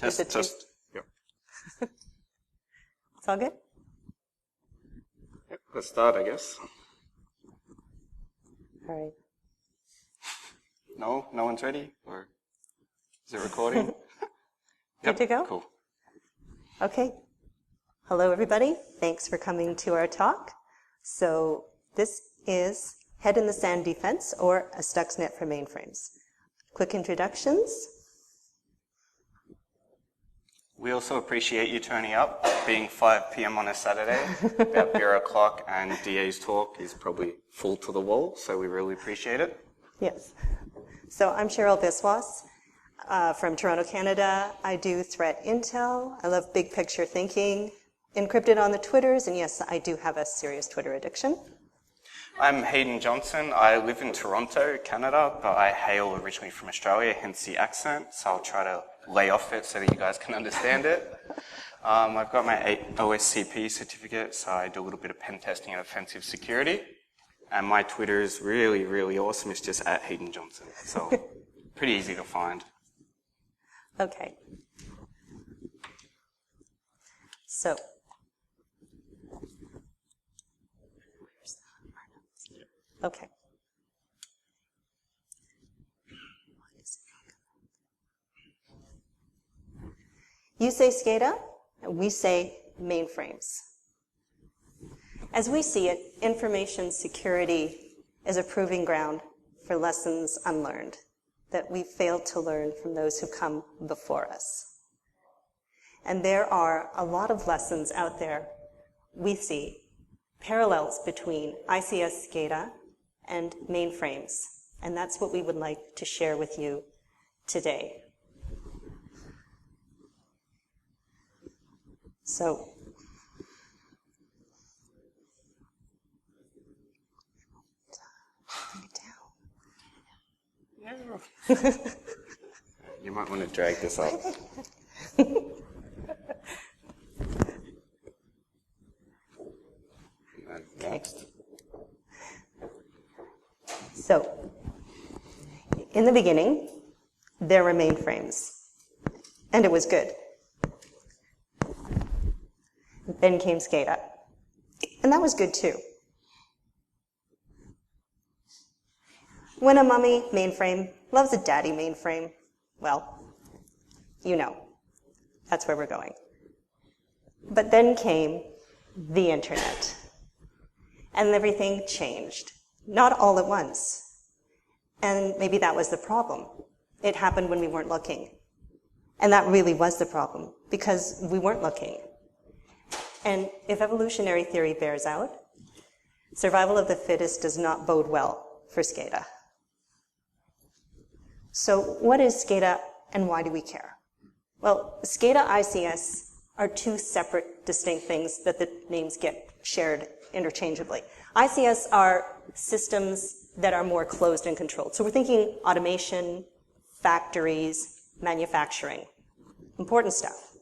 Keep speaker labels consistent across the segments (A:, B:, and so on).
A: Test. Yep.
B: It's all good?
A: Yep, let's start, I guess.
B: All right.
A: No one's ready? Or is it recording?
B: Good to go?
A: Cool.
B: Okay. Hello, everybody. Thanks for coming to our talk. So this is Head in the Sand Defense, or a Stuxnet for Mainframes. Quick introductions.
A: We also appreciate you turning up, being 5 p.m. on a Saturday, about beer o'clock, and DA's talk is probably full to the wall, so we really appreciate it.
B: Yes. So I'm Cheryl Biswas from Toronto, Canada. I do threat intel. I love big picture thinking, encrypted on the Twitters, and yes, I do have a serious Twitter addiction.
A: I'm Haydn Johnson. I live in Toronto, Canada, but I hail originally from Australia, hence the accent, so I'll try to lay off it so that you guys can understand it. I've got my OSCP certificate, so I do a little bit of pen testing and offensive security. And my Twitter is really, really awesome. It's just at Haydn Johnson, so pretty easy to find.
B: Okay. So. Okay. You say SCADA, and we say mainframes. As we see it, information security is a proving ground for lessons unlearned that we failed to learn from those who come before us. And there are a lot of lessons out there we see, parallels between ICS SCADA and mainframes, and that's what we would like to share with you today. So,
A: You might want to drag this up. Next.
B: So, in the beginning, there were mainframes, and it was good. Then came SCADA, and that was good too. When a mummy mainframe loves a daddy mainframe, well, you know, that's where we're going. But then came the internet, and everything changed. Not all at once. And maybe that was the problem. It happened when we weren't looking. And that really was the problem, because we weren't looking. And if evolutionary theory bears out, survival of the fittest does not bode well for SCADA. So what is SCADA and why do we care? Well, SCADA ICS are two separate, distinct things that the names get shared interchangeably. ICS are systems that are more closed and controlled. So we're thinking automation, factories, manufacturing. Important stuff.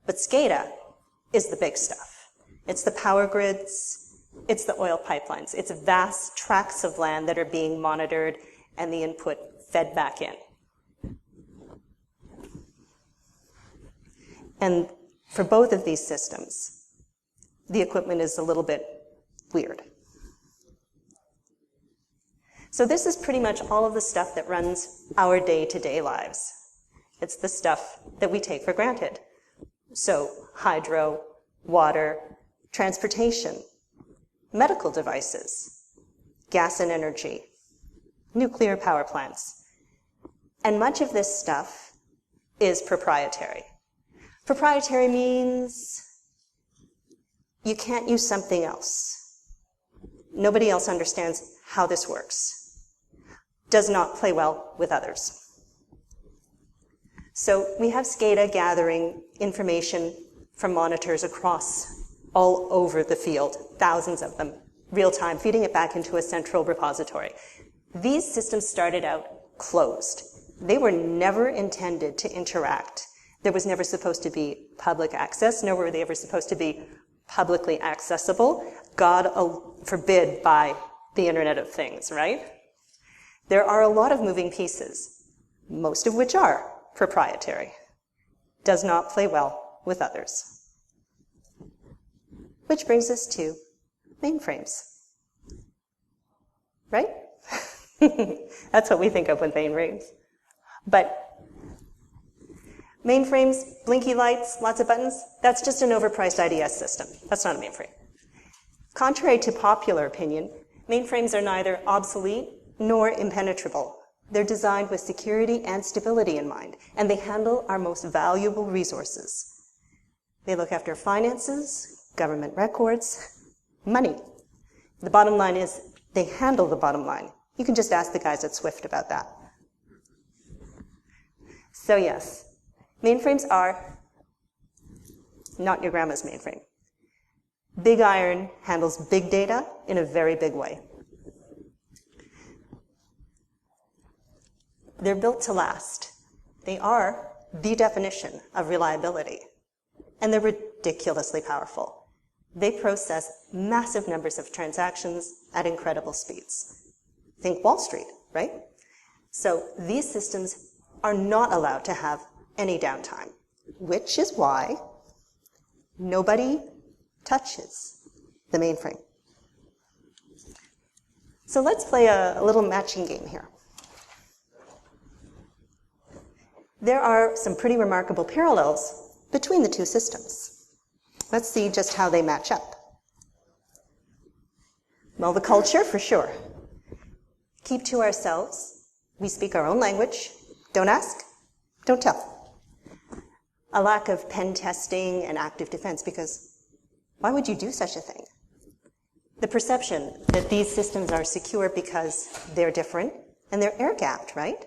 B: But SCADA is the big stuff. It's the power grids, it's the oil pipelines. It's vast tracts of land that are being monitored and the input fed back in. And for both of these systems, the equipment is a little bit weird. So this is pretty much all of the stuff that runs our day-to-day lives. It's the stuff that we take for granted. So hydro, water, transportation, medical devices, gas and energy, nuclear power plants. And much of this stuff is proprietary. Proprietary means you can't use something else. Nobody else understands how this works. Does not play well with others. So we have SCADA gathering information from monitors across all over the field, thousands of them, real time, feeding it back into a central repository. These systems started out closed. They were never intended to interact. There was never supposed to be public access, nor were they ever supposed to be publicly accessible. God forbid by the Internet of Things, right? There are a lot of moving pieces, most of which are proprietary. does not play well with others. Which brings us to mainframes. Right? That's what we think of with mainframes. But mainframes, blinky lights, lots of buttons, that's just an overpriced IDS system. That's not a mainframe. Contrary to popular opinion, mainframes are neither obsolete nor impenetrable. They're designed with security and stability in mind, and they handle our most valuable resources. They look after finances, government records, money. The bottom line is they handle the bottom line. You can just ask the guys at Swift about that. So yes, mainframes are not your grandma's mainframe. Big iron handles big data in a very big way. They're built to last. They are the definition of reliability. And they're ridiculously powerful. They process massive numbers of transactions at incredible speeds. Think Wall Street, right? So these systems are not allowed to have any downtime, which is why nobody touches the mainframe. So let's play a little matching game here. There are some pretty remarkable parallels between the two systems. Let's see just how they match up. Well, the culture, for sure. Keep to ourselves. We speak our own language. Don't ask, don't tell. A lack of pen testing and active defense, because why would you do such a thing? The perception that these systems are secure because they're different and they're air-gapped, right?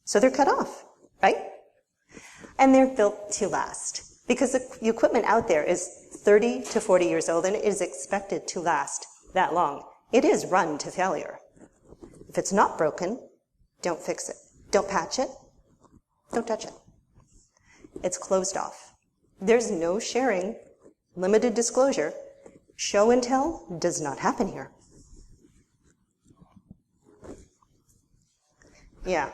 B: So they're cut off, right? And they're built to last because the equipment out there is 30 to 40 years old and it is expected to last that long. It is run to failure. If it's not broken, don't fix it. Don't patch it. Don't touch it. It's closed off. There's no sharing, limited disclosure. Show and tell does not happen here. Yeah.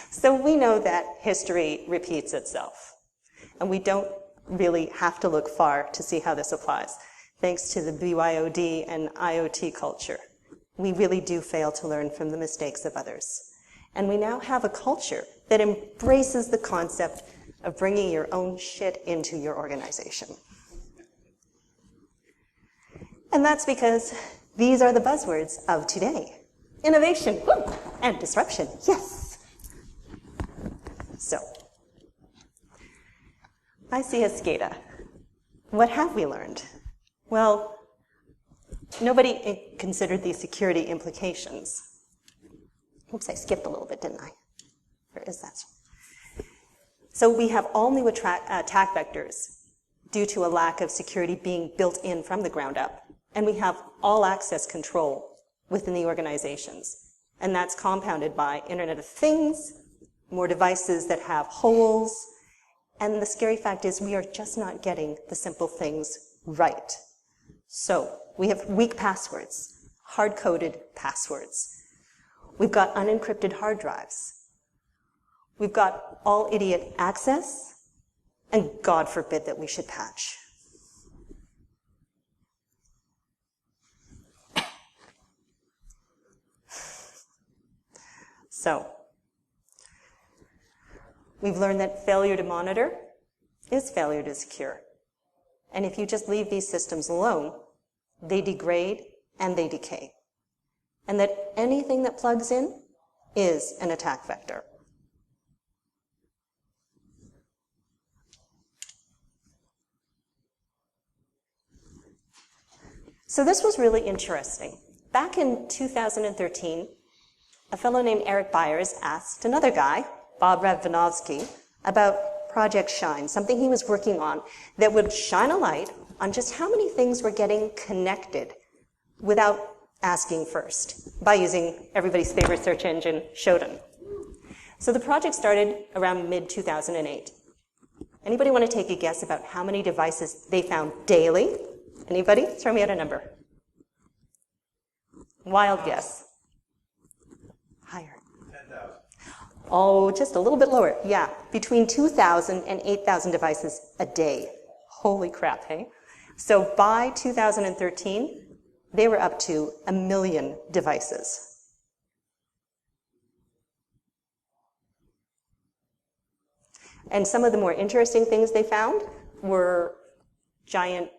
B: So we know that history repeats itself. And we don't really have to look far to see how this applies. Thanks to the BYOD and IoT culture, we really do fail to learn from the mistakes of others. And we now have a culture that embraces the concept of bringing your own shit into your organization. And that's because these are the buzzwords of today. Innovation, woo, and disruption, yes. So, I see a SCADA. What have we learned? Well, nobody considered the security implications. Oops, I skipped a little bit, didn't I? Where is that? So we have all new attack vectors due to a lack of security being built in from the ground up. And we have all access control within the organizations. And that's compounded by Internet of Things, more devices that have holes. And the scary fact is we are just not getting the simple things right. So we have weak passwords, hard-coded passwords. We've got unencrypted hard drives. We've got all-idiot access, and God forbid that we should patch. So, we've learned that failure to monitor is failure to secure. And if you just leave these systems alone, they degrade and they decay. And that anything that plugs in is an attack vector. So this was really interesting. Back in 2013, a fellow named Eric Byers asked another guy, Bob Radvanovsky, about Project Shine, something he was working on that would shine a light on just how many things were getting connected without asking first, by using everybody's favorite search engine, Shodan. So the project started around mid-2008. Anybody want to take a guess about how many devices they found daily? Anybody? Throw me out a number. Wild guess. Higher.
C: 10,000.
B: Oh, just a little bit lower. Yeah, between 2,000 and 8,000 devices a day. Holy crap, hey? So by 2013, they were up to 1 million devices. And some of the more interesting things they found were giant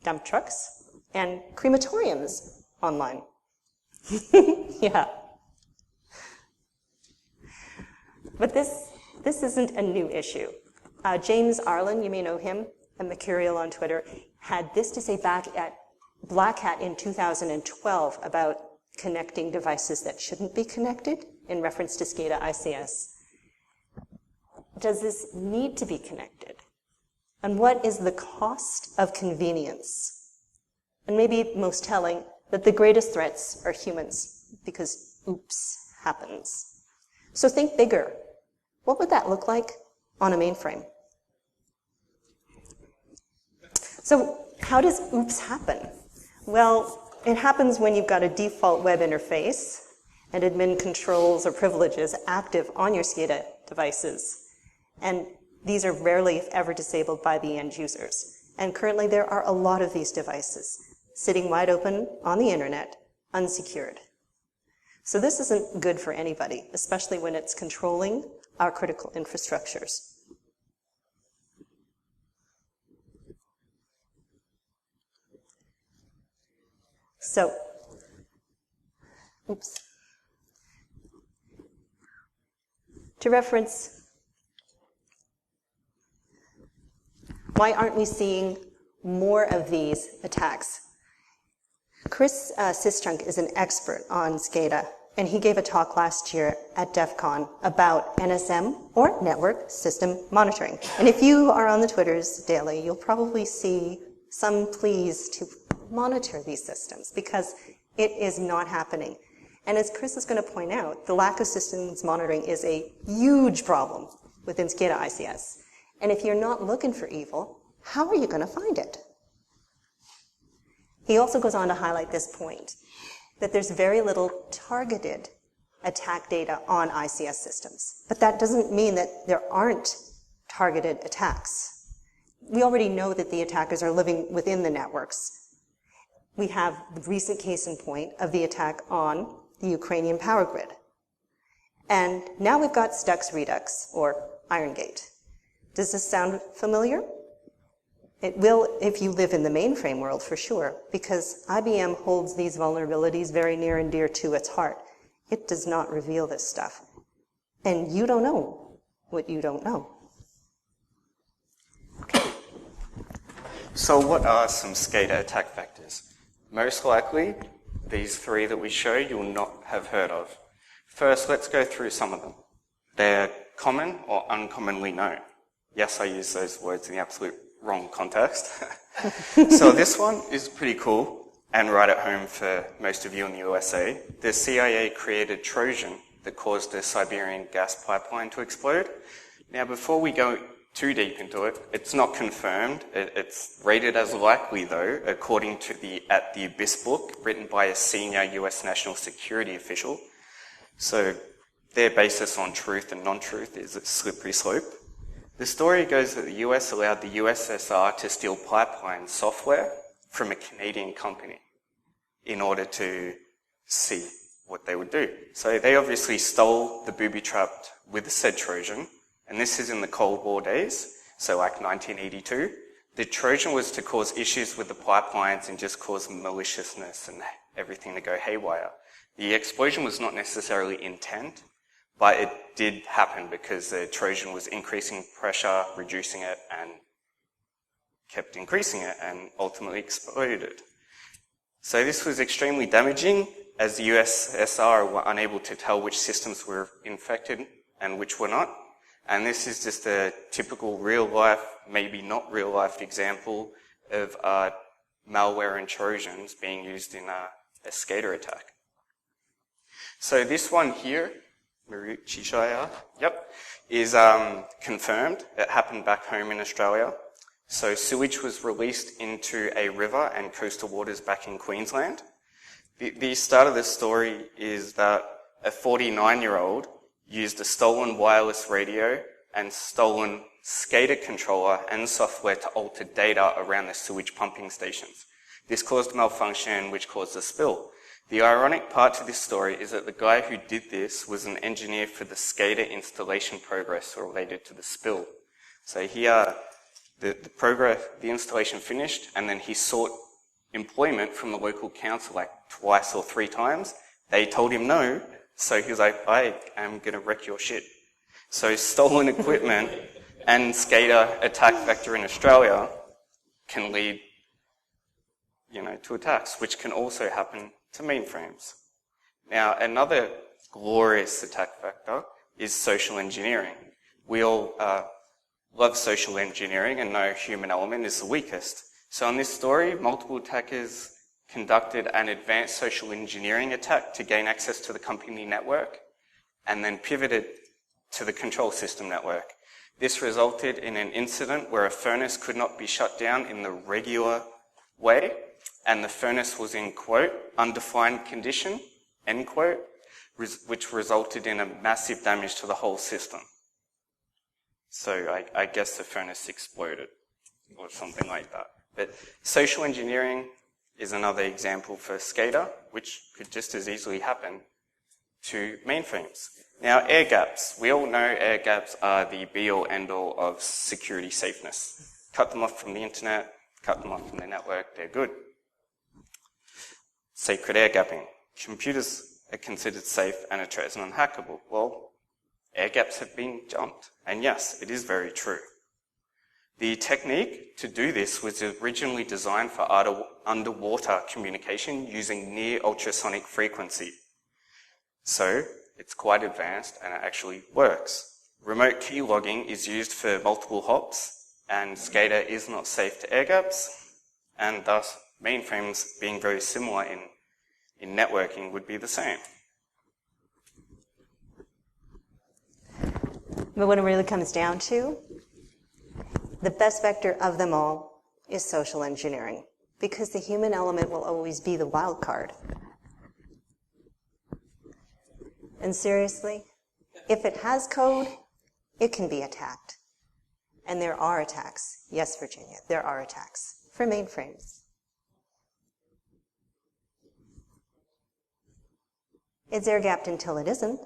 B: dump trucks and crematoriums online. Yeah. But this isn't a new issue. James Arlen, you may know him, a Mercurial on Twitter, had this to say back at Black Hat in 2012 about connecting devices that shouldn't be connected in reference to SCADA ICS. Does this need to be connected? And what is the cost of convenience? And maybe most telling, that the greatest threats are humans, because oops happens. So think bigger. What would that look like on a mainframe? So how does oops happen? Well, it happens when you've got a default web interface and admin controls or privileges active on your SCADA devices. And these are rarely, if ever, disabled by the end users. And currently there are a lot of these devices sitting wide open on the internet, unsecured. So this isn't good for anybody, especially when it's controlling our critical infrastructures. So, oops. To reference, why aren't we seeing more of these attacks? Chris Sistrunk is an expert on SCADA, and he gave a talk last year at DEF CON about NSM, or Network System Monitoring. And if you are on the Twitters daily, you'll probably see some pleas to monitor these systems, because it is not happening. And as Chris is going to point out, the lack of systems monitoring is a huge problem within SCADA ICS. And if you're not looking for evil, how are you going to find it? He also goes on to highlight this point, that there's very little targeted attack data on ICS systems. But that doesn't mean that there aren't targeted attacks. We already know that the attackers are living within the networks. We have the recent case in point of the attack on the Ukrainian power grid. And now we've got Stux Redux, or Iron Gate. Does this sound familiar? It will if you live in the mainframe world, for sure, because IBM holds these vulnerabilities very near and dear to its heart. It does not reveal this stuff. And you don't know what you don't know. Okay.
A: So what are some SCADA attack vectors? Most likely, these three that we show you'll not have heard of. First, let's go through some of them. They're common or uncommonly known. Yes, I use those words in the absolute wrong context. So this one is pretty cool and right at home for most of you in the USA. The CIA created Trojan that caused the Siberian gas pipeline to explode. Now, before we go too deep into it, it's not confirmed. It's rated as likely, though, according to the At the Abyss book, written by a senior US national security official. So their basis on truth and non-truth is a slippery slope. The story goes that the US allowed the USSR to steal pipeline software from a Canadian company in order to see what they would do. So they obviously stole the booby-trapped with the said Trojan, and this is in the Cold War days, so like 1982. The Trojan was to cause issues with the pipelines and just cause maliciousness and everything to go haywire. The explosion was not necessarily intent, but it did happen because the Trojan was increasing pressure, reducing it, and kept increasing it, and ultimately exploded. So this was extremely damaging, as the USSR were unable to tell which systems were infected and which were not. And this is just a typical real-life, maybe not real-life example of malware and Trojans being used in a SCADA attack. So this one here, Maruchishaya, is confirmed. It happened back home in Australia. So sewage was released into a river and coastal waters back in Queensland. The start of the story is that a 49-year-old used a stolen wireless radio and stolen SCADA controller and software to alter data around the sewage pumping stations. This caused malfunction, which caused a spill. The ironic part to this story is that the guy who did this was an engineer for the SCADA installation progress related to the spill. So here, the installation finished, and then he sought employment from the local council like twice or 3 times. They told him no, so he was like, I am going to wreck your shit. So stolen equipment and SCADA attack vector in Australia can lead, to attacks, which can also happen to mainframes. Now, another glorious attack vector is social engineering. We all love social engineering and know human element is the weakest. So in this story, multiple attackers conducted an advanced social engineering attack to gain access to the company network and then pivoted to the control system network. This resulted in an incident where a furnace could not be shut down in the regular way, and the furnace was in, quote, undefined condition, end quote, which resulted in a massive damage to the whole system. So I guess the furnace exploded or something like that. But social engineering is another example for SCADA, which could just as easily happen to mainframes. Now, air gaps. We all know air gaps are the be-all, end-all of security safeness. Cut them off from the internet, cut them off from the network, they're good. Secret air gapping. Computers are considered safe and are chosen unhackable. Well, air gaps have been jumped. And yes, it is very true. The technique to do this was originally designed for underwater communication using near ultrasonic frequency. So, it's quite advanced and it actually works. Remote key logging is used for multiple hops, and SCADA is not safe to air gaps, and thus mainframes being very similar in networking would be the same.
B: But what it really comes down to, the best vector of them all is social engineering, because the human element will always be the wild card. And seriously, if it has code, it can be attacked. And there are attacks. Yes, Virginia, there are attacks for mainframes. It's air-gapped until it isn't.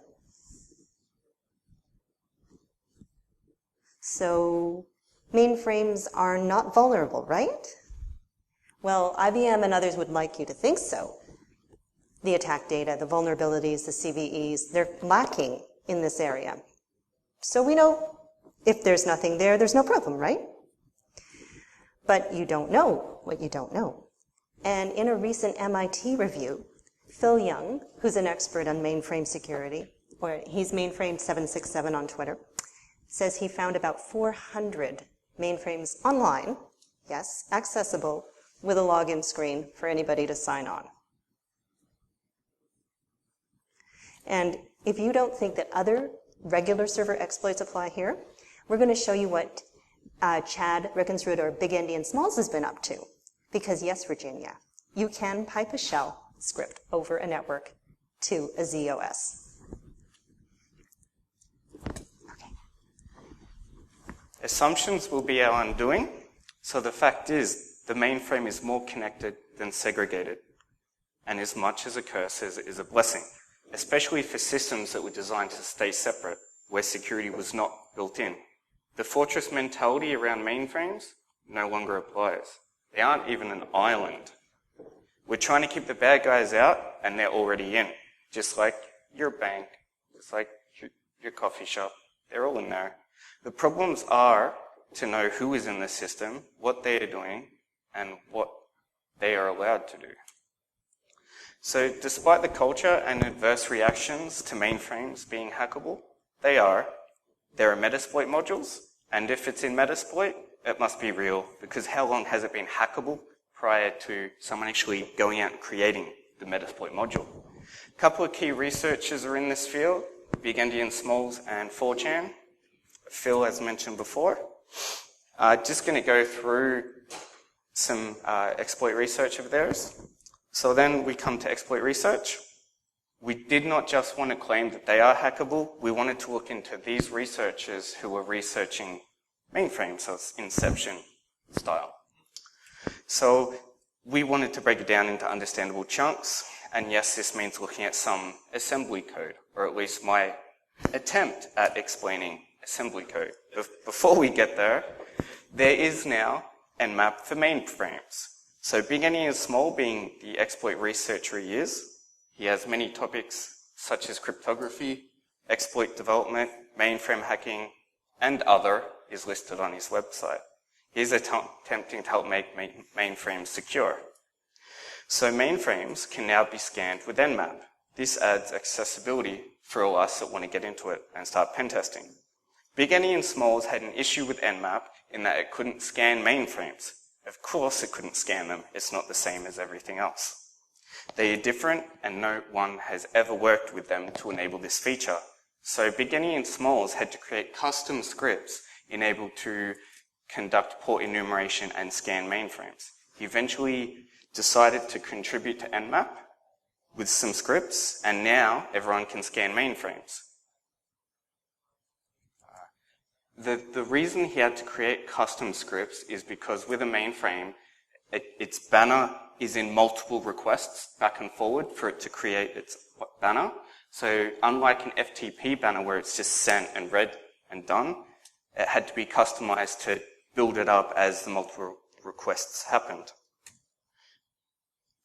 B: So mainframes are not vulnerable, right? Well, IBM and others would like you to think so. The attack data, the vulnerabilities, the CVEs, they're lacking in this area. So we know if there's nothing there, there's no problem, right? But you don't know what you don't know. And in a recent MIT review, Phil Young, who's an expert on mainframe security, or he's mainframe767 on Twitter, says he found about 400 mainframes online, yes, accessible, with a login screen for anybody to sign on. And if you don't think that other regular server exploits apply here, we're going to show you what Chad Rickensrud or Big Endian Smalls has been up to. Because yes, Virginia, you can pipe a shell script over a network to a ZOS. Okay.
A: Assumptions will be our undoing. So the fact is, the mainframe is more connected than segregated. And as much as a curse is a blessing, especially for systems that were designed to stay separate, where security was not built in. The fortress mentality around mainframes no longer applies. They aren't even an island. We're trying to keep the bad guys out, and they're already in. Just like your bank, just like your coffee shop. They're all in there. The problems are to know who is in the system, what they are doing, and what they are allowed to do. So despite the culture and adverse reactions to mainframes being hackable, there are Metasploit modules, and if it's in Metasploit, it must be real, because how long has it been hackable prior to someone actually going out and creating the Metasploit module? A couple of key researchers are in this field, Big Endian Smalls and 4chan. Phil, as mentioned before. Just going to go through some exploit research of theirs. So then we come to exploit research. we did not just want to claim that they are hackable, we wanted to look into these researchers who were researching mainframes, so it's Inception style. So we wanted to break it down into understandable chunks, and yes, this means looking at some assembly code, or at least my attempt at explaining assembly code. Before we get there is now Nmap for mainframes. So beginning as small, being the exploit researcher he is, he has many topics such as cryptography, exploit development, mainframe hacking, and other is listed on his website. He's attempting to help make mainframes secure. So mainframes can now be scanned with Nmap. This adds accessibility for all us that want to get into it and start pen testing. Beginning and Smalls had an issue with Nmap in that it couldn't scan mainframes. Of course it couldn't scan them, it's not the same as everything else. They are different and no one has ever worked with them to enable this feature. So Beginning and Smalls had to create custom scripts enabled to conduct port enumeration and scan mainframes. He eventually decided to contribute to Nmap with some scripts, and now everyone can scan mainframes. The reason he had to create custom scripts is because with a mainframe, its banner is in multiple requests back and forward for it to create its banner. So unlike an FTP banner where it's just sent and read and done, it had to be customized to build it up as the multiple requests happened.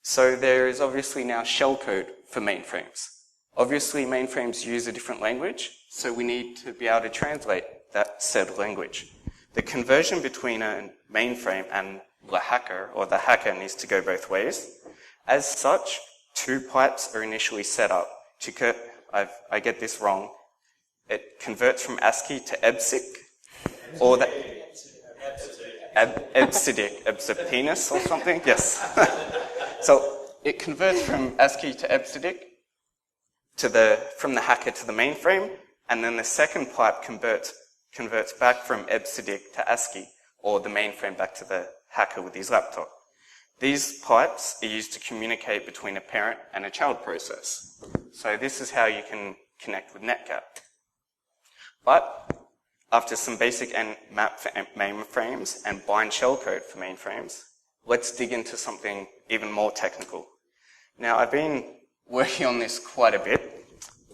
A: So there is obviously now shellcode for mainframes. Obviously mainframes use a different language, so we need to be able to translate that said language. The conversion between a mainframe and the hacker needs to go both ways. As such, two pipes are initially set up. I get this wrong. It converts from ASCII to EBCDIC, or the EBCDIC penis or something. Yes. So it converts from ASCII to EBCDIC from the hacker to the mainframe, and then the second pipe converts back from EBCDIC to ASCII, or the mainframe back to the hacker with his laptop. These pipes are used to communicate between a parent and a child process. So this is how you can connect with Netcat. But after some basic Nmap for mainframes and bind shellcode for mainframes, let's dig into something even more technical. Now, I've been working on this quite a bit,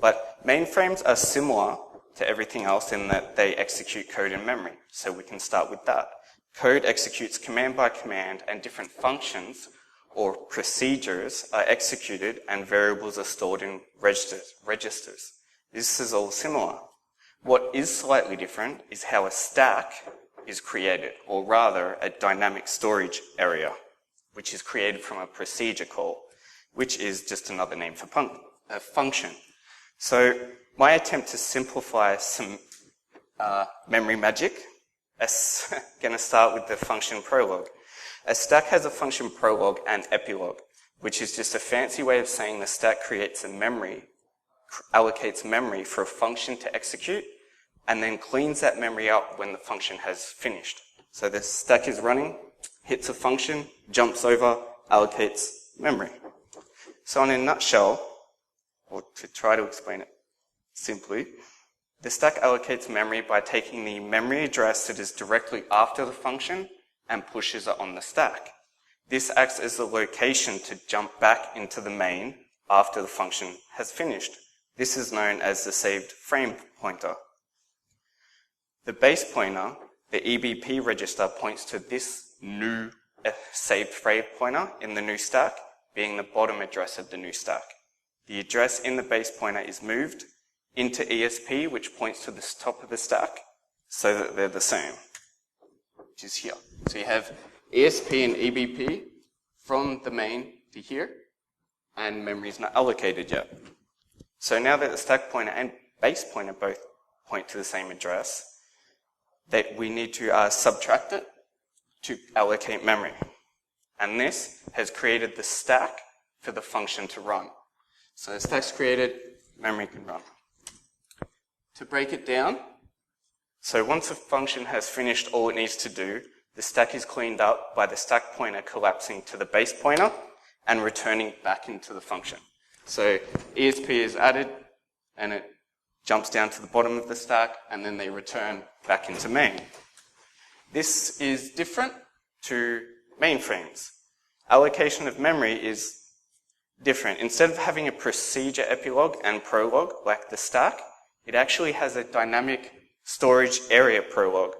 A: but mainframes are similar to everything else in that they execute code in memory. So we can start with that. Code executes command by command, and different functions or procedures are executed and variables are stored in registers. This is all similar. What is slightly different is how a stack is created, or rather a dynamic storage area, which is created from a procedure call, which is just another name for a function. So my attempt to simplify some memory magic, I'm going to start with the function prologue. A stack has a function prologue and epilogue, which is just a fancy way of saying the stack creates a memory, allocates memory for a function to execute, and then cleans that memory up when the function has finished. So the stack is running, hits a function, jumps over, allocates memory. So in a nutshell, or to try to explain it simply, the stack allocates memory by taking the memory address that is directly after the function and pushes it on the stack. This acts as the location to jump back into the main after the function has finished. This is known as the saved frame pointer. The base pointer, the EBP register, points to this new saved frame pointer in the new stack, being the bottom address of the new stack. The address in the base pointer is moved into ESP, which points to the top of the stack, so that they're the same, which is here. So you have ESP and EBP from the main to here, and memory is not allocated yet. So now that the stack pointer and base pointer both point to the same address, that we need to subtract it to allocate memory. And this has created the stack for the function to run. So the stack's created, memory can run. To break it down, so once a function has finished all it needs to do, the stack is cleaned up by the stack pointer collapsing to the base pointer and returning back into the function. So ESP is added, and it jumps down to the bottom of the stack, and then they return back into main. This is different to mainframes. Allocation of memory is different. Instead of having a procedure epilogue and prologue like the stack, it actually has a dynamic storage area prologue.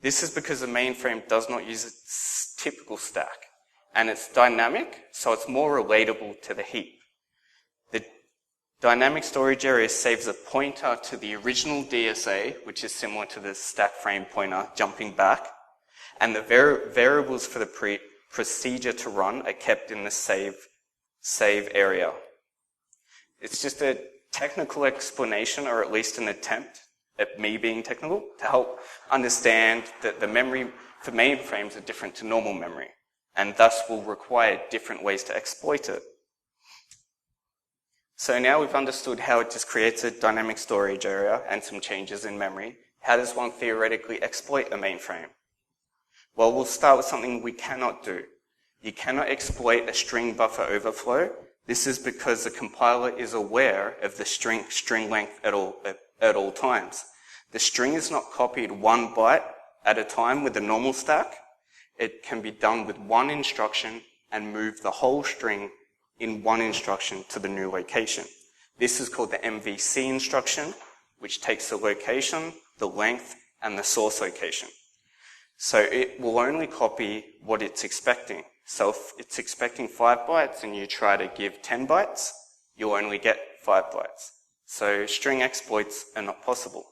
A: This is because the mainframe does not use a typical stack, and it's dynamic, so it's more relatable to the heap. The dynamic storage area saves a pointer to the original DSA, which is similar to the stack frame pointer jumping back, and the variables for the procedure to run are kept in the save area. It's just a technical explanation, or at least an attempt at me being technical, to help understand that the memory for mainframes are different to normal memory, and thus will require different ways to exploit it. So now we've understood how it just creates a dynamic storage area and some changes in memory. How does one theoretically exploit a mainframe? Well, we'll start with something we cannot do. You cannot exploit a string buffer overflow. This is because the compiler is aware of the string length at all times. The string is not copied 1 byte at a time with the normal stack. It can be done with one instruction and move the whole string in one instruction to the new location. This is called the MVC instruction, which takes the location, the length, and the source location. So it will only copy what it's expecting. So if it's expecting 5 bytes and you try to give 10 bytes, you'll only get 5 bytes. So string exploits are not possible.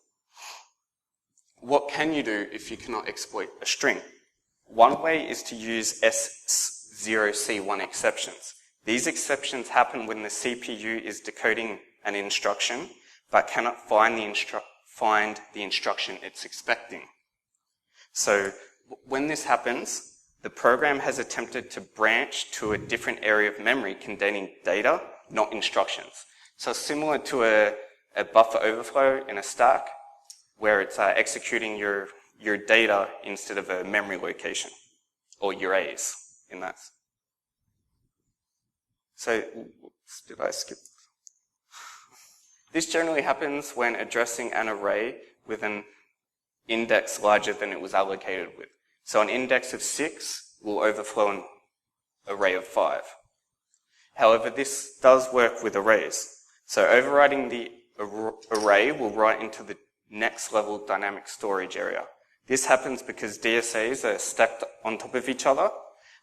A: What can you do if you cannot exploit a string? One way is to use S0C1 exceptions. These exceptions happen when the CPU is decoding an instruction, but cannot find the instruction it's expecting. So when this happens, the program has attempted to branch to a different area of memory containing data, not instructions. So similar to a buffer overflow in a stack, where it's executing your data instead of a memory location, or your A's in that. So, did I skip? This generally happens when addressing an array with an index larger than it was allocated with. So an index of 6 will overflow an array of 5. However, this does work with arrays. So overriding the array will write into the next level dynamic storage area. This happens because DSAs are stacked on top of each other,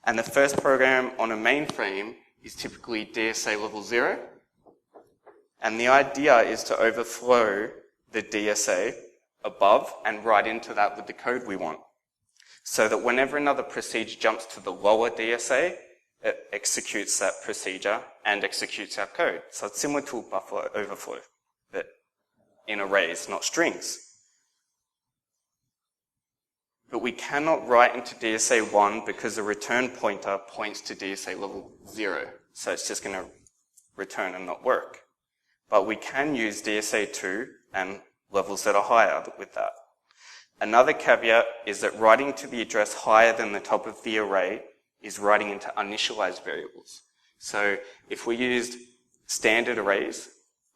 A: and the first program on a mainframe is typically DSA level 0. And the idea is to overflow the DSA above and write into that with the code we want. So that whenever another procedure jumps to the lower DSA, it executes that procedure and executes our code. So it's similar to a buffer overflow, but in arrays, not strings. But we cannot write into DSA 1 because the return pointer points to DSA level 0. So it's just going to return and not work. But we can use DSA 2 and levels that are higher with that. Another caveat is that writing to the address higher than the top of the array is writing into uninitialized variables. So if we used standard arrays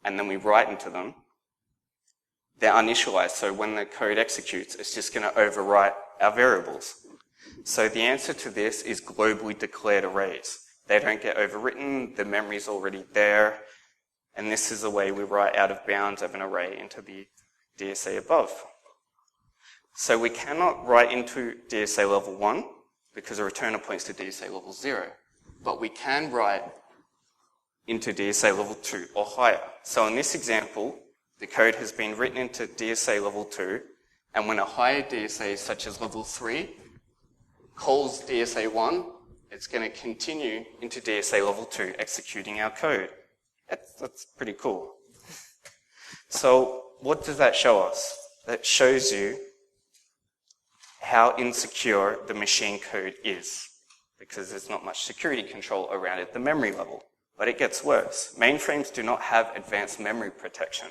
A: and then we write into them, they're uninitialized. So when the code executes, it's just going to overwrite our variables. So the answer to this is globally declared arrays. They don't get overwritten, the memory's already there, and this is the way we write out of bounds of an array into the DSA above. So we cannot write into DSA level 1 because the returner points to DSA level 0. But we can write into DSA level 2 or higher. So in this example, the code has been written into DSA level 2, and when a higher DSA, such as level 3, calls DSA 1, it's going to continue into DSA level 2, executing our code. That's pretty cool. So what does that show us? That shows you how insecure the machine code is, because there's not much security control around it at the memory level. But it gets worse. Mainframes do not have advanced memory protection.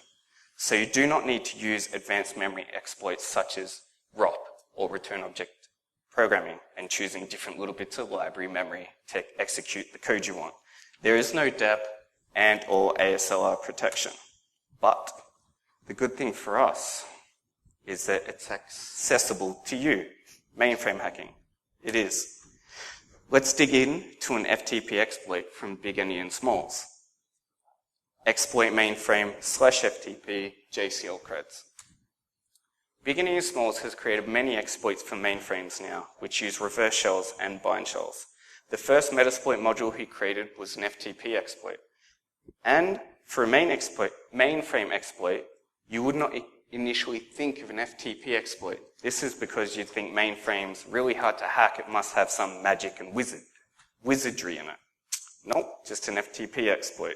A: So you do not need to use advanced memory exploits such as ROP, or return object programming, and choosing different little bits of library memory to execute the code you want. There is no dep, and or ASLR protection. But the good thing for us is that it's accessible to you. Mainframe hacking. It is. Let's dig in to an FTP exploit from Big Endian Smalls. Exploit mainframe /FTP JCL creds. Big Endian Smalls has created many exploits for mainframes now, which use reverse shells and bind shells. The first Metasploit module he created was an FTP exploit. And for a mainframe exploit, you would not initially think of an FTP exploit. This is because you'd think mainframe's really hard to hack. It must have some magic and wizardry in it. Nope, just an FTP exploit.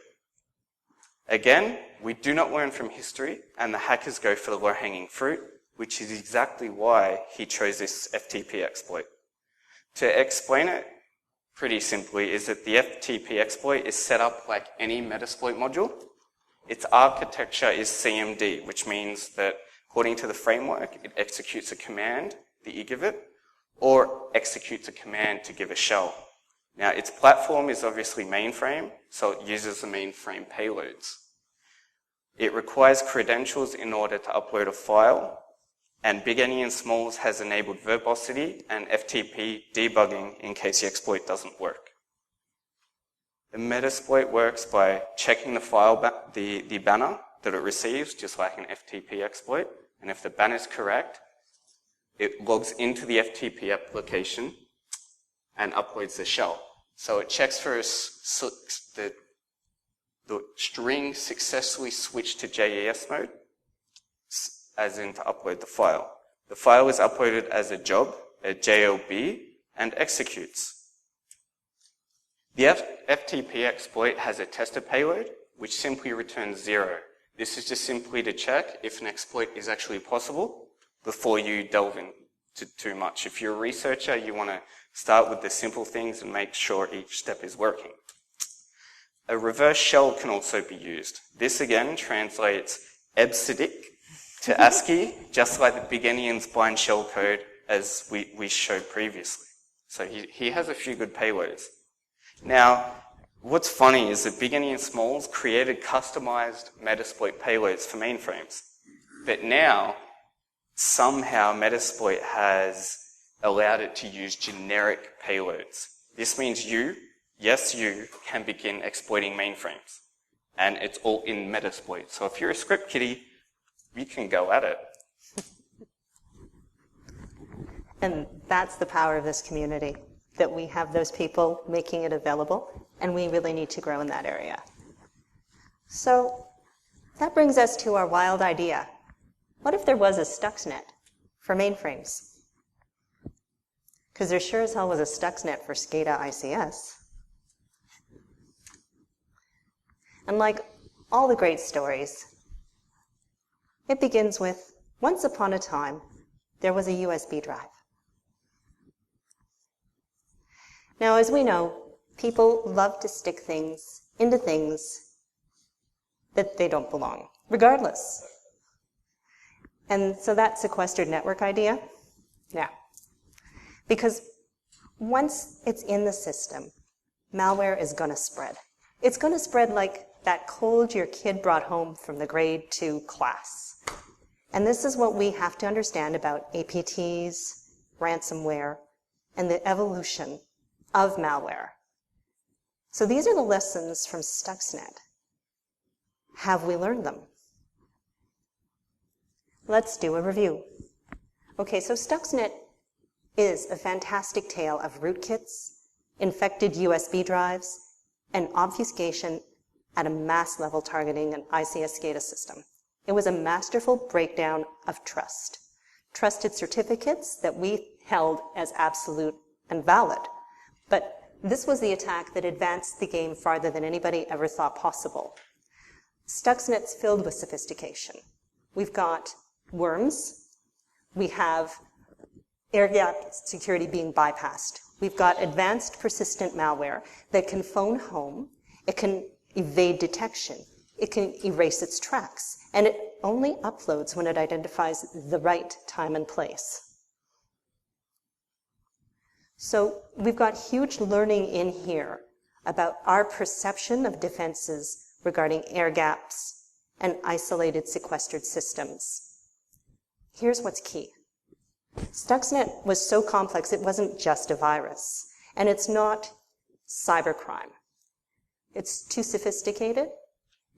A: Again, we do not learn from history, and the hackers go for the low-hanging fruit, which is exactly why he chose this FTP exploit. To explain it pretty simply is that the FTP exploit is set up like any Metasploit module. Its architecture is CMD, which means that according to the framework, it executes a command that you give it, or executes a command to give a shell. Now, its platform is obviously mainframe, so it uses the mainframe payloads. It requires credentials in order to upload a file, and Big Endian Smalls has enabled verbosity and FTP debugging in case the exploit doesn't work. The Metasploit works by checking the file, the banner that it receives, just like an FTP exploit, and if the banner is correct, it logs into the FTP application and uploads the shell. So it checks for the string successfully switched to JES mode, as in to upload the file. The file is uploaded as a job, a JLB, and executes. The FTP exploit has a tester payload, which simply returns 0. This is just simply to check if an exploit is actually possible before you delve into too much. If you're a researcher, you want to start with the simple things and make sure each step is working. A reverse shell can also be used. This again translates EBCDIC to ASCII, just like the Big Endian's blind shell code as we showed previously. So he has a few good payloads. Now, what's funny is that Big Endian Smalls created customized Metasploit payloads for mainframes. But now, somehow Metasploit has allowed it to use generic payloads. This means you can begin exploiting mainframes. And it's all in Metasploit. So if you're a script kiddie, you can go at it.
B: And that's the power of this community, that we have those people making it available, and we really need to grow in that area. So that brings us to our wild idea. What if there was a Stuxnet for mainframes? Because there sure as hell was a Stuxnet for SCADA ICS. And like all the great stories, it begins with, once upon a time, there was a USB drive. Now, as we know, people love to stick things into things that they don't belong, regardless. And so that sequestered network idea, yeah. Because once it's in the system, malware is going to spread. It's going to spread like that cold your kid brought home from the grade 2 class. And this is what we have to understand about APTs, ransomware, and the evolution of malware. So these are the lessons from Stuxnet. Have we learned them? Let's do a review. Okay, so Stuxnet is a fantastic tale of rootkits, infected USB drives, and obfuscation at a mass level targeting an ICS SCADA system. It was a masterful breakdown of trust. Trusted certificates that we held as absolute and valid. But this was the attack that advanced the game farther than anybody ever thought possible. Stuxnet's filled with sophistication. We've got worms. We have air-gap security being bypassed. We've got advanced persistent malware that can phone home. It can evade detection. It can erase its tracks. And it only uploads when it identifies the right time and place. So we've got huge learning in here about our perception of defenses regarding air gaps and isolated sequestered systems. Here's what's key. Stuxnet was so complex it wasn't just a virus, and it's not cybercrime. It's too sophisticated.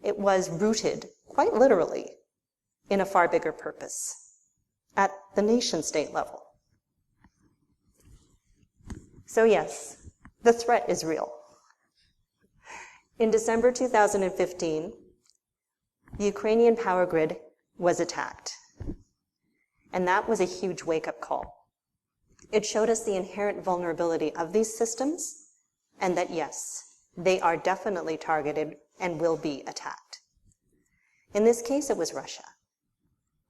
B: It was rooted, quite literally, in a far bigger purpose, at the nation-state level. So yes, the threat is real. In December 2015, the Ukrainian power grid was attacked. And that was a huge wake-up call. It showed us the inherent vulnerability of these systems, and that yes, they are definitely targeted and will be attacked. In this case, it was Russia.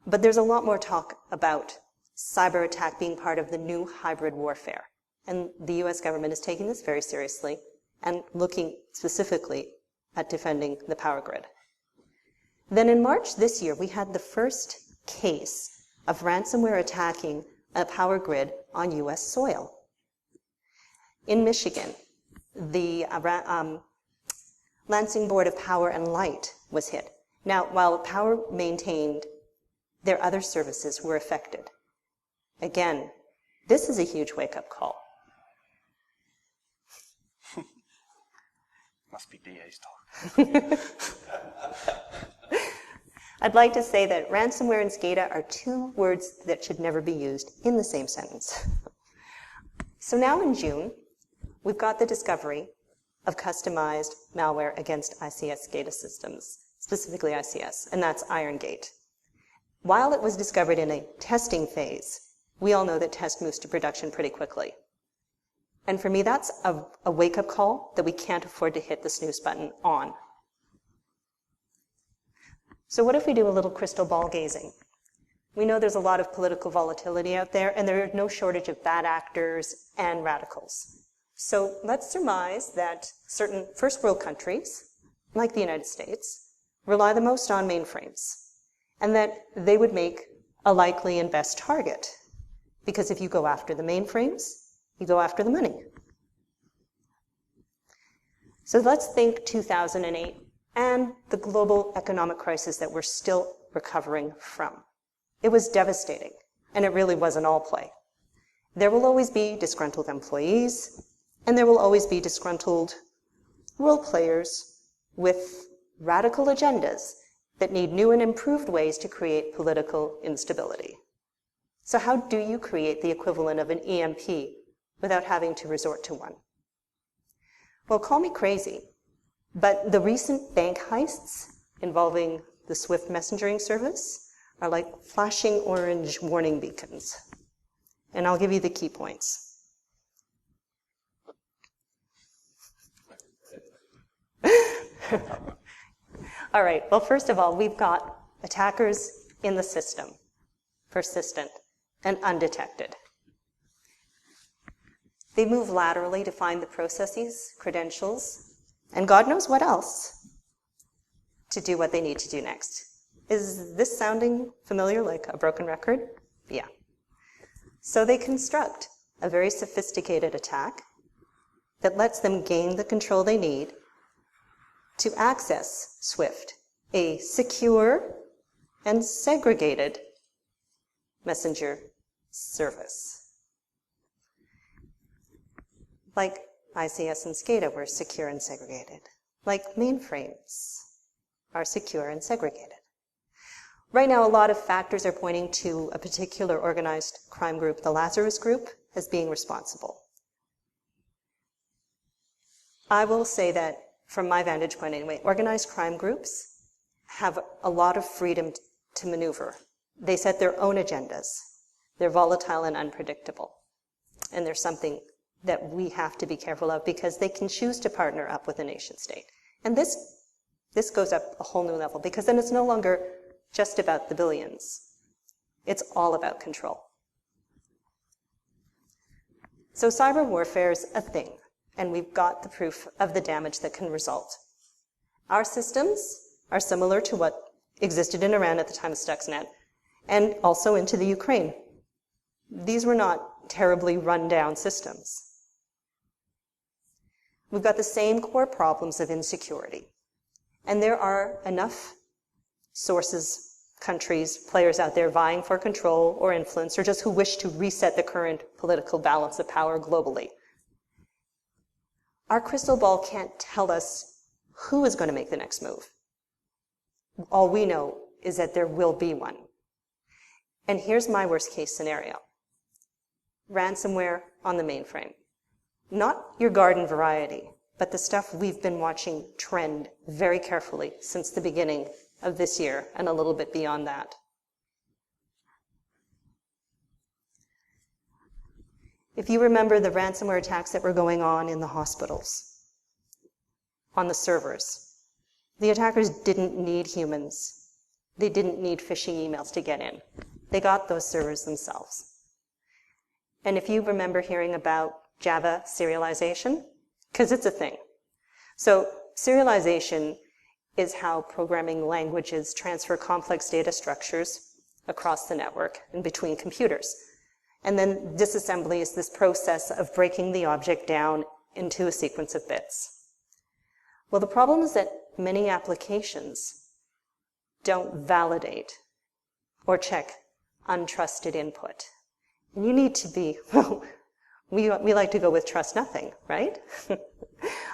B: But there's a lot more talk about cyber attack being part of the new hybrid warfare. And the US government is taking this very seriously and looking specifically at defending the power grid. Then in March this year, we had the first case of ransomware attacking a power grid on US soil. In Michigan, the Lansing Board of Power and Light was hit. Now, while Power maintained, their other services were affected. Again, this is a huge wake-up call.
A: Must be DA's talk.
B: I'd like to say that ransomware and SCADA are two words that should never be used in the same sentence. So now in June, we've got the discovery of customized malware against ICS SCADA systems, specifically ICS, and that's IronGate. While it was discovered in a testing phase, we all know that test moves to production pretty quickly. And for me, that's a wake-up call that we can't afford to hit the snooze button on. So what if we do a little crystal ball gazing? We know there's a lot of political volatility out there, and there is no shortage of bad actors and radicals. So let's surmise that certain first world countries, like the United States, rely the most on mainframes, and that they would make a likely and best target. Because if you go after the mainframes, you go after the money. So let's think 2008 and the global economic crisis that we're still recovering from. It was devastating, and it really was an all play. There will always be disgruntled employees, and there will always be disgruntled role players with radical agendas that need new and improved ways to create political instability. So how do you create the equivalent of an EMP without having to resort to one? Well, call me crazy, but the recent bank heists involving the SWIFT messaging service are like flashing orange warning beacons. And I'll give you the key points. All right, well, first of all, we've got attackers in the system, persistent and undetected. They move laterally to find the processes, credentials, and God knows what else to do what they need to do next. Is this sounding familiar, like a broken record? Yeah. So they construct a very sophisticated attack that lets them gain the control they need to access SWIFT, a secure and segregated messenger service. Like ICS and SCADA were secure and segregated. Like mainframes are secure and segregated. Right now, a lot of factors are pointing to a particular organized crime group, the Lazarus Group, as being responsible. I will say that, from my vantage point anyway, organized crime groups have a lot of freedom to maneuver. They set their own agendas. They're volatile and unpredictable. And there's something that we have to be careful of because they can choose to partner up with a nation state. And this goes up a whole new level because then it's no longer just about the billions. It's all about control. So cyber warfare is a thing, and we've got the proof of the damage that can result. Our systems are similar to what existed in Iran at the time of Stuxnet, and also into the Ukraine. These were not terribly run-down systems. We've got the same core problems of insecurity. And there are enough sources, countries, players out there vying for control or influence, or just who wish to reset the current political balance of power globally. Our crystal ball can't tell us who is going to make the next move. All we know is that there will be one. And here's my worst case scenario. Ransomware on the mainframe. Not your garden variety, but the stuff we've been watching trend very carefully since the beginning of this year and a little bit beyond that. If you remember the ransomware attacks that were going on in the hospitals, on the servers, the attackers didn't need humans. They didn't need phishing emails to get in. They got those servers themselves. And if you remember hearing about Java serialization, because it's a thing. So serialization is how programming languages transfer complex data structures across the network and between computers. And then disassembly is this process of breaking the object down into a sequence of bits. Well, the problem is that many applications don't validate or check untrusted input. And you need to be, well, we like to go with trust nothing, right?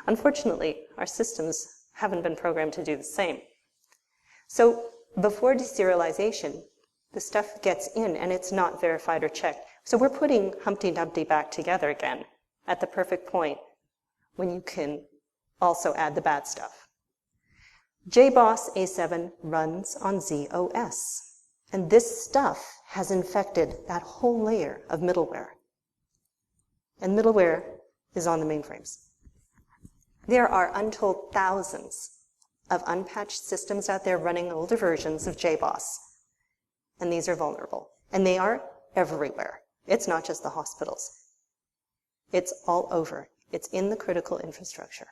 B: Unfortunately, our systems haven't been programmed to do the same. So before deserialization, the stuff gets in and it's not verified or checked. So we're putting Humpty Dumpty back together again at the perfect point when you can also add the bad stuff. JBoss A7 runs on ZOS. And this stuff has infected that whole layer of middleware. And middleware is on the mainframes. There are untold thousands of unpatched systems out there running older versions of JBoss. And these are vulnerable. And they are everywhere. It's not just the hospitals. It's all over. It's in the critical infrastructure.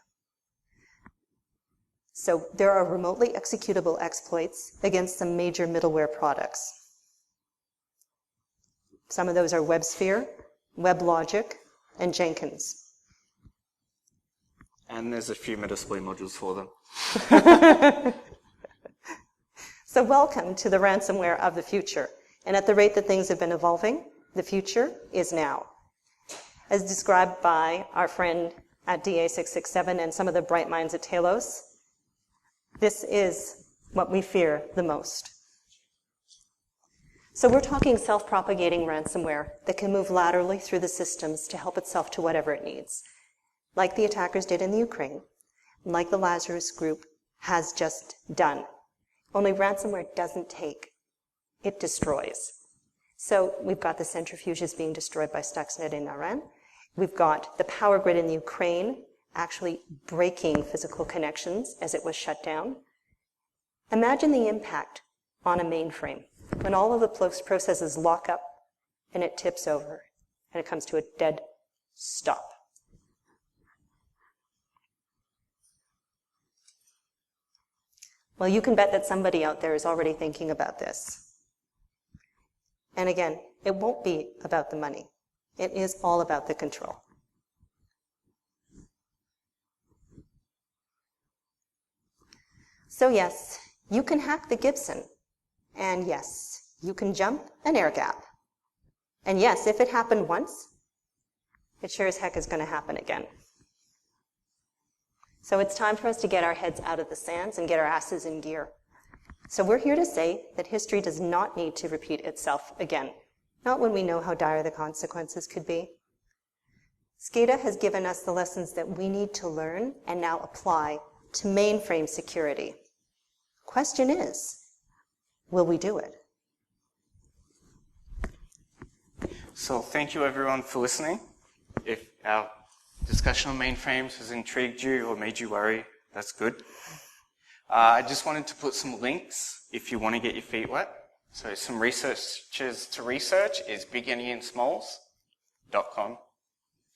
B: So there are remotely executable exploits against some major middleware products. Some of those are WebSphere, WebLogic, and Jenkins.
A: And there's a few Metasploit modules for them.
B: So welcome to the ransomware of the future. And at the rate that things have been evolving, the future is now. As described by our friend at DA667 and some of the bright minds at Talos, this is what we fear the most. So we're talking self-propagating ransomware that can move laterally through the systems to help itself to whatever it needs, like the attackers did in the Ukraine, and like the Lazarus group has just done. Only ransomware doesn't take, it destroys. So we've got the centrifuges being destroyed by Stuxnet in Iran. We've got the power grid in the Ukraine actually breaking physical connections as it was shut down. Imagine the impact on a mainframe when all of the processes lock up and it tips over and it comes to a dead stop. Well, you can bet that somebody out there is already thinking about this. And again, it won't be about the money. It is all about the control. So yes, you can hack the Gibson. And yes, you can jump an air gap. And yes, if it happened once, it sure as heck is going to happen again. So it's time for us to get our heads out of the sands and get our asses in gear. So we're here to say that history does not need to repeat itself again, not when we know how dire the consequences could be. SCADA has given us the lessons that we need to learn and now apply to mainframe security. Question is, will we do it?
A: So thank you everyone for listening. If our discussion on mainframes has intrigued you or made you worry, that's good. I just wanted to put some links if you want to get your feet wet. So some researchers to research is bigendiansmalls.com.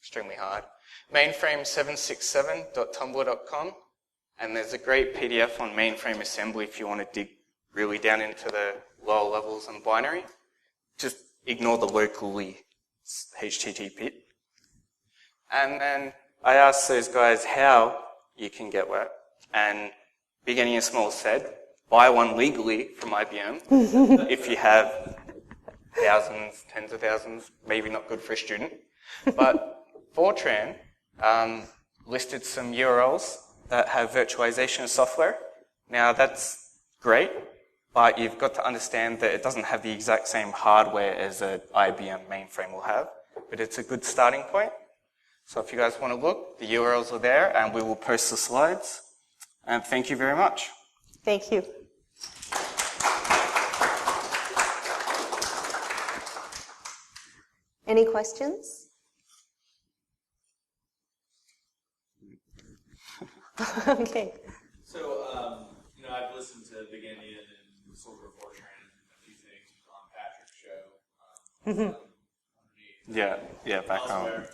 A: Extremely hard. Mainframe767.tumblr.com. And there's a great PDF on mainframe assembly if you want to dig really down into the lower levels and binary. Just ignore the locally HTTP. And then I asked those guys how you can get wet. And Big Any and Small said, buy one legally from IBM if you have thousands, tens of thousands, maybe not good for a student. But Fortran listed some URLs that have virtualization software. Now that's great, but you've got to understand that it doesn't have the exact same hardware as an IBM mainframe will have, but it's a good starting point. So if you guys want to look, the URLs are there, and we will post the slides. And thank you very much.
B: Thank you. Any questions? Okay.
C: So, I've listened to Big Endian and sort of Fortran and a few things on Patrick's show.
A: Back home.
C: And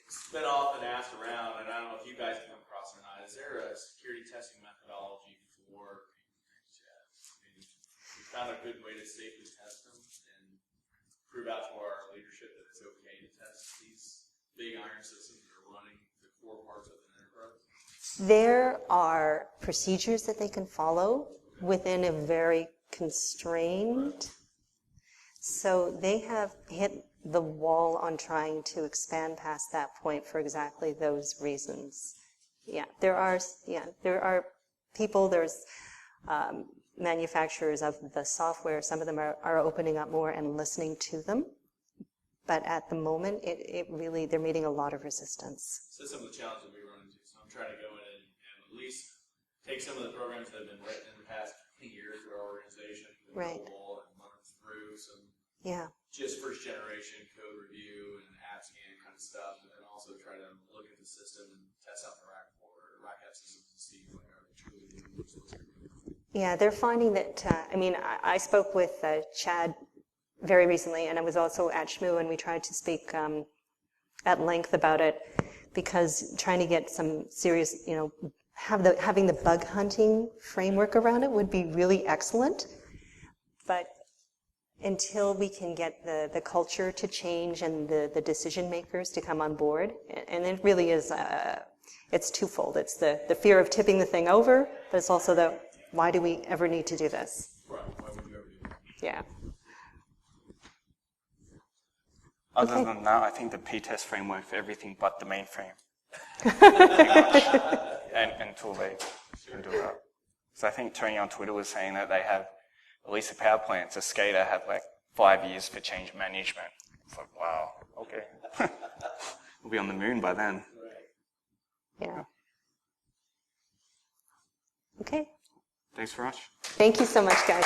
C: it's been often asked around, and I don't know if you guys have come across it or not, is there a security testing methodology for tests? We found a good way to safely test them and prove out to our leadership that it's okay to test these big iron systems that are running the core parts of an enterprise.
B: There are procedures that they can follow within a very constrained. So they have hit the wall on trying to expand past that point for exactly those reasons. There are people, there's manufacturers of the software, some of them are opening up more and listening to them. But at the moment, it really, they're meeting a lot of resistance.
C: So some of the challenges that we run into. So I'm trying to go in and at least take some of the programs that have been written in the past 20 years through our organization, and run them through some just first generation code review and app scan kind of stuff, and then also try to look at the system and test out the rack app systems to see what are they truly doing.
B: Yeah, they're finding that, I spoke with Chad very recently, and I was also at SHMU, and we tried to speak at length about it, because trying to get some serious, having the bug hunting framework around it would be really excellent. But until we can get the culture to change and the decision makers to come on board, and it really is, it's twofold. It's the fear of tipping the thing over, but it's also the, why do we ever need to do this?
C: Right, why would you ever do that?
B: Yeah.
A: Other than that, I think the P-test framework for everything but the mainframe. Until they can do that. So I think Tony on Twitter was saying that they have, at least the power plants, a SCADA have like 5 years for change management. It's like, wow, okay. We'll be on the moon by then.
B: Yeah. Okay.
A: Thanks very much.
B: Thank you so much, guys.